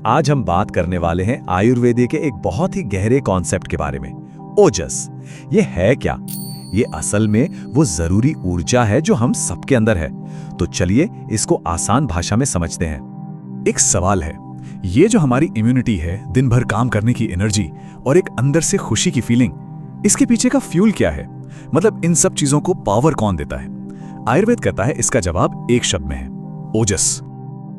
आज हम बात करने वाले हैं आयुर्वेद के एक बहुत ही गहरे कॉन्सेप्ट के बारे में, ओजस। ये है क्या? ये असल में वो जरूरी ऊर्जा है जो हम सबके अंदर है। तो चलिए इसको आसान भाषा में समझते हैं। एक सवाल है, ये जो हमारी इम्यूनिटी है, दिन भर काम करने की एनर्जी और एक अंदर से खुशी की फीलिंग, इसके पीछे का फ्यूल क्या है? मतलब इन सब चीजों को पावर कौन देता है? आयुर्वेद कहता है इसका जवाब एक शब्द में है, ओजस।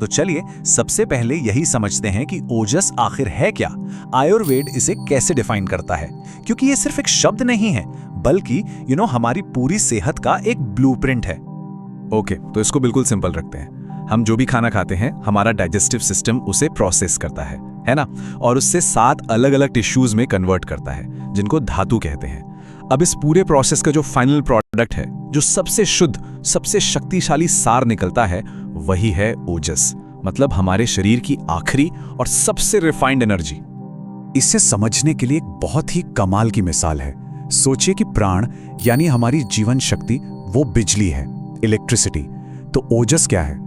तो चलिए सबसे पहले यही समझते हैं कि ओजस आखिर है क्या, आयुर्वेद इसे कैसे डिफाइन करता है। क्योंकि ये सिर्फ एक शब्द नहीं है, बल्कि हमारी पूरी सेहत का एक ब्लूप्रिंट है। ओके, तो इसको बिल्कुल सिंपल रखते हैं। हम जो भी खाना खाते हैं, हमारा डाइजेस्टिव सिस्टम उसे प्रोसेस करता है ना? और उससे 7 अलग अलग टिश्यूज में कन्वर्ट करता है, जिनको धातु कहते हैं। अब इस पूरे प्रोसेस का जो फाइनल प्रोडक्ट है, जो सबसे शुद्ध, सबसे शक्तिशाली सार निकलता है, वही है ओजस। मतलब हमारे शरीर की आखिरी और सबसे रिफाइंड एनर्जी। इसे समझने के लिए एक बहुत ही कमाल की मिसाल है। सोचिए कि प्राण यानी हमारी जीवन शक्ति वो बिजली है, इलेक्ट्रिसिटी। तो ओजस क्या है?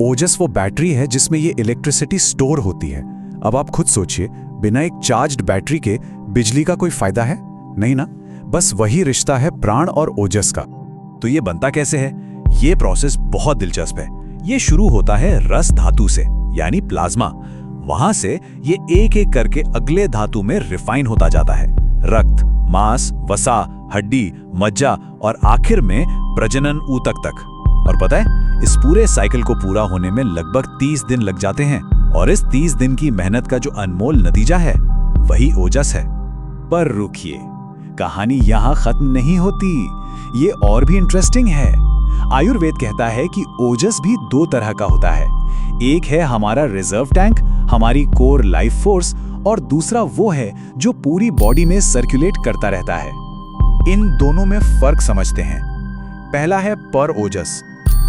ओजस वो बैटरी है जिसमें ये इलेक्ट्रिसिटी स्टोर होती है। अब आप खुद सोचिए, बिना एक चार्ज्ड बैटरी के बिजली का कोई फायदा है? नहीं ना। बस वही रिश्ता है प्राण और ओजस का। तो ये बनता कैसे है? ये प्रोसेस बहुत दिलचस्प है। ये शुरू होता है रस धातु से, यानी प्लाज्मा। वहां से ये एक एक करके अगले धातु में रिफाइन होता जाता है। रक्त, मांस, वसा, हड्डी, मज्जा और आखिर में प्रजनन ऊतक तक। और पता है, इस पूरे साइकिल को पूरा होने में लगभग 30 दिन लग जाते हैं। और इस 30 दिन की मेहनत का जो अनमोल नतीजा है, वही ओजस है। पर रुकिए, कहानी यहां खत्म नहीं होती। ये और भी इंटरेस्टिंग है। आयुर्वेद कहता है कि ओजस भी 2 तरह का होता है। एक है हमारा रिजर्व टैंक, हमारी कोर लाइफ फोर्स, और दूसरा वो है जो पूरी बॉडी में सर्कुलेट करता रहता है। इन दोनों में फर्क समझते हैं। पहला है पर ओजस।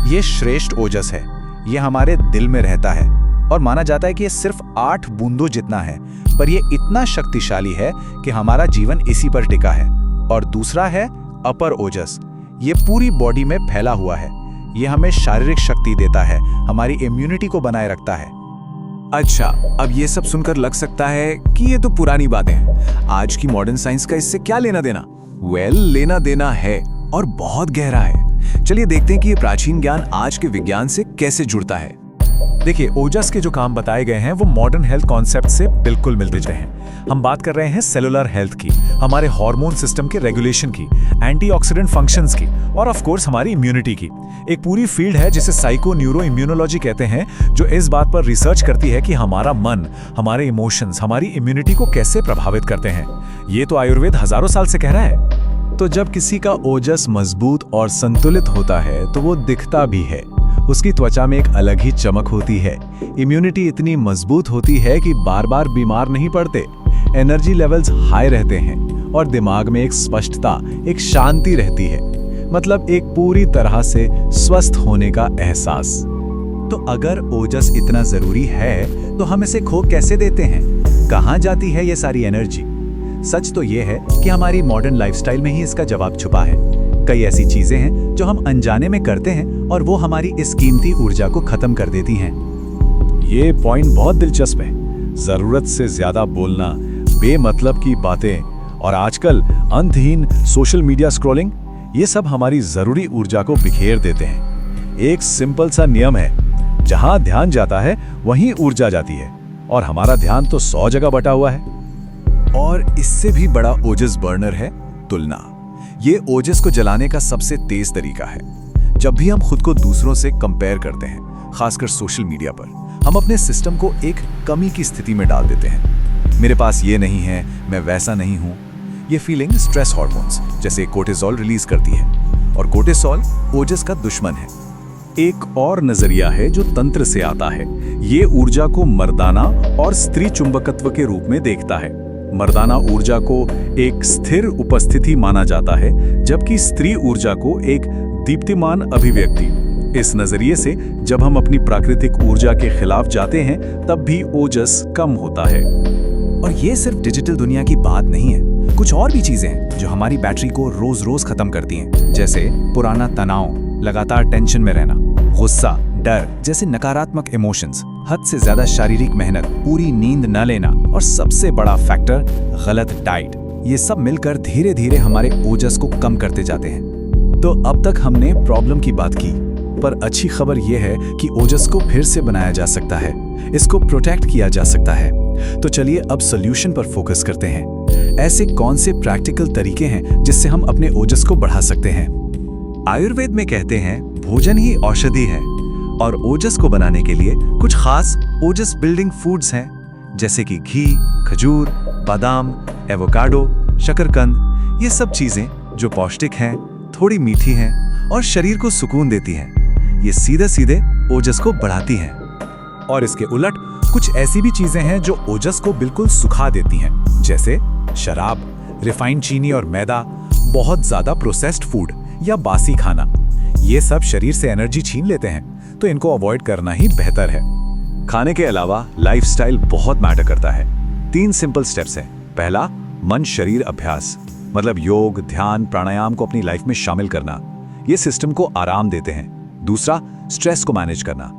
ये श्रेष्ठ ओजस है। ये हमारे दिल में रहता है और माना जाता है कि ये सिर्फ 8 बूंदों जितना है, पर ये इतना शक्तिशाली है कि हमारा जीवन इसी पर टिका है। और दूसरा है अपर ओजस। ये पूरी बॉडी में फैला हुआ है। ये हमें शारीरिक शक्ति देता है, हमारी इम्यूनिटी को बनाए रखता है। अच्छा, अब ये सब सुनकर लग सकता है कि ये तो पुरानी बातें हैं। आज की मॉडर्न साइंस का इससे क्या लेना देना? लेना देना है, और बहुत गहरा है। चलिए देखते हैं कि ये प्राचीन ज्ञान आज के विज्ञान से कैसे जुड़ता है। देखिए, ओजस के जो काम बताए गए हैं वो मॉडर्न हेल्थ कॉन्सेप्ट से बिल्कुल मिलते जुलते हैं। हम बात कर रहे हैं सेलुलर हेल्थ की, हमारे हार्मोन सिस्टम के रेगुलेशन की, एंटीऑक्सीडेंट फंक्शंस की, और ऑफ कोर्स हमारी इम्यूनिटी की। एक पूरी फील्ड है जिसे साइको न्यूरो इम्यूनोलॉजी कहते हैं, जो इस बात पर रिसर्च करती है कि हमारा मन, हमारे इमोशंस, हमारी इम्यूनिटी को कैसे प्रभावित करते हैं। ये तो आयुर्वेद हजारों साल से कह रहा है। तो जब किसी का ओजस मजबूत और संतुलित होता है तो वो दिखता भी है। उसकी त्वचा में एक अलग ही चमक होती है। इम्यूनिटी इतनी मजबूत होती है कि बार बार बीमार नहीं पड़ते। एनर्जी लेवल्स हाई रहते हैं और दिमाग में एक स्पष्टता, एक शांति रहती है। मतलब एक पूरी तरह से स्वस्थ होने का एहसास। तो अगर ओजस इतना जरूरी है तो हम इसे खो कैसे देते हैं? कहाँ जाती है ये सारी एनर्जी? सच तो ये है कि हमारी मॉडर्न लाइफस्टाइल में ही इसका जवाब छुपा है। कई ऐसी चीजें हैं जो हम अनजाने में करते हैं और वो हमारी इस कीमती ऊर्जा को खत्म कर देती हैं। ये पॉइंट बहुत दिलचस्प है। जरूरत से ज्यादा बोलना, बेमतलब की बातें और आजकल अंतहीन सोशल मीडिया स्क्रॉलिंग, ये सब हमारी जरूरी ऊर्जा को बिखेर देते हैं। एक सिंपल सा नियम है, जहां ध्यान जाता है वहीं ऊर्जा जाती है, और हमारा ध्यान तो 100 जगह बटा हुआ है। और इससे भी बड़ा ओजस बर्नर है तुलना। ये ओजस को जलाने का सबसे तेज तरीका है। जब भी हम खुद को दूसरों से कंपेयर करते हैं, खासकर सोशल मीडिया पर, हम अपने सिस्टम को एक कमी की स्थिति में डाल देते हैं। मेरे पास ये नहीं है, मैं वैसा नहीं हूं। ये फीलिंग स्ट्रेस हार्मोन्स जैसे कोर्टिसोल रिलीज करती है, और कोर्टिसोल ओजस का दुश्मन है। एक और नजरिया है जो तंत्र से आता है। ये ऊर्जा को मर्दाना और स्त्री चुंबकत्व के रूप में देखता है। मर्दाना ऊर्जा को एक स्थिर उपस्थिति माना जाता है, जबकि स्त्री ऊर्जा को एक दीप्तिमान अभिव्यक्ति। इस नजरिए से जब हम अपनी प्राकृतिक ऊर्जा के खिलाफ जाते हैं, तब भी ओजस कम होता है। और ये सिर्फ डिजिटल दुनिया की बात नहीं है। कुछ और भी चीजें हैं जो हमारी बैटरी को रोज रोज खत्म करती हैं, जैसे पुराना तनाव, लगातार टेंशन में रहना, गुस्सा, डर जैसे नकारात्मक इमोशंस, हद से ज्यादा शारीरिक मेहनत, पूरी नींद न लेना और सबसे बड़ा फैक्टर गलत डाइट, ये सब मिलकर धीरे धीरे हमारे ओजस को कम करते जाते हैं। तो अब तक हमने प्रॉब्लम की बात की, पर अच्छी खबर यह है कि ओजस को फिर से बनाया जा सकता है, इसको प्रोटेक्ट किया जा सकता है। तो चलिए अब सॉल्यूशन पर फोकस करते हैं। ऐसे कौन से प्रैक्टिकल तरीके हैं जिससे हम अपने ओजस को बढ़ा सकते हैं? आयुर्वेद में कहते हैं भोजन ही औषधि है, और ओजस को बनाने के लिए कुछ खास ओजस बिल्डिंग फूड्स हैं, जैसे कि घी, खजूर, बादाम, एवोकाडो, शकरकंद। ये सब चीजें जो पौष्टिक हैं, थोड़ी मीठी हैं और शरीर को सुकून देती हैं। ये सीधे सीधे ओजस को बढ़ाती हैं। और इसके उलट कुछ ऐसी भी चीजें हैं जो ओजस को बिल्कुल सुखा देती हैं, जैसे शराब, रिफाइंड चीनी और मैदा, बहुत ज्यादा प्रोसेस्ड फूड या बासी खाना। ये सब शरीर से एनर्जी छीन लेते हैं, तो इनको अवॉइड करना ही बेहतर है। खाने के अलावा लाइफस्टाइल बहुत मैटर करता है। 3 सिंपल स्टेप्स हैं। पहला, मन शरीर अभ्यास, मतलब योग, ध्यान, प्राणायाम को अपनी लाइफ में शामिल करना। ये सिस्टम को आराम देते हैं। दूसरा, स्ट्रेस को मैनेज करना,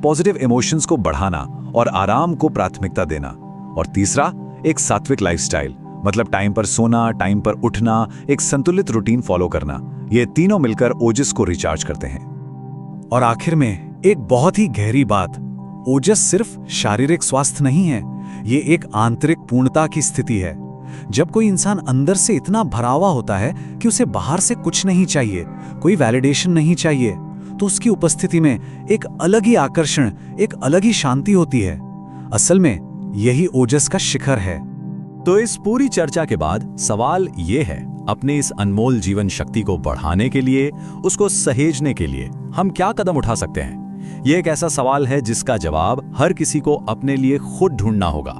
पॉजिटिव इमोशंस को बढ़ाना और आराम को प्राथमिकता देना। और तीसरा, एक सात्विक लाइफस्टाइल, मतलब टाइम पर सोना, टाइम पर उठना, एक संतुलित रूटीन फॉलो करना। ये तीनों मिलकर ओजस को रिचार्ज करते हैं। और आखिर में एक बहुत ही गहरी बात, ओजस सिर्फ शारीरिक स्वास्थ्य नहीं है, ये एक आंतरिक पूर्णता की स्थिति है। जब कोई इंसान अंदर से इतना भरा हुआ होता है कि उसे बाहर से कुछ नहीं चाहिए, कोई वैलिडेशन नहीं चाहिए, तो उसकी उपस्थिति में एक अलग ही आकर्षण, एक अलग ही शांति होती है। असल में यही ओजस का शिखर है। तो इस पूरी चर्चा के बाद सवाल ये है, अपने इस अनमोल जीवन शक्ति को बढ़ाने के लिए, उसको सहेजने के लिए हम क्या कदम उठा सकते हैं? ये एक ऐसा सवाल है जिसका जवाब हर किसी को अपने लिए खुद ढूंढना होगा।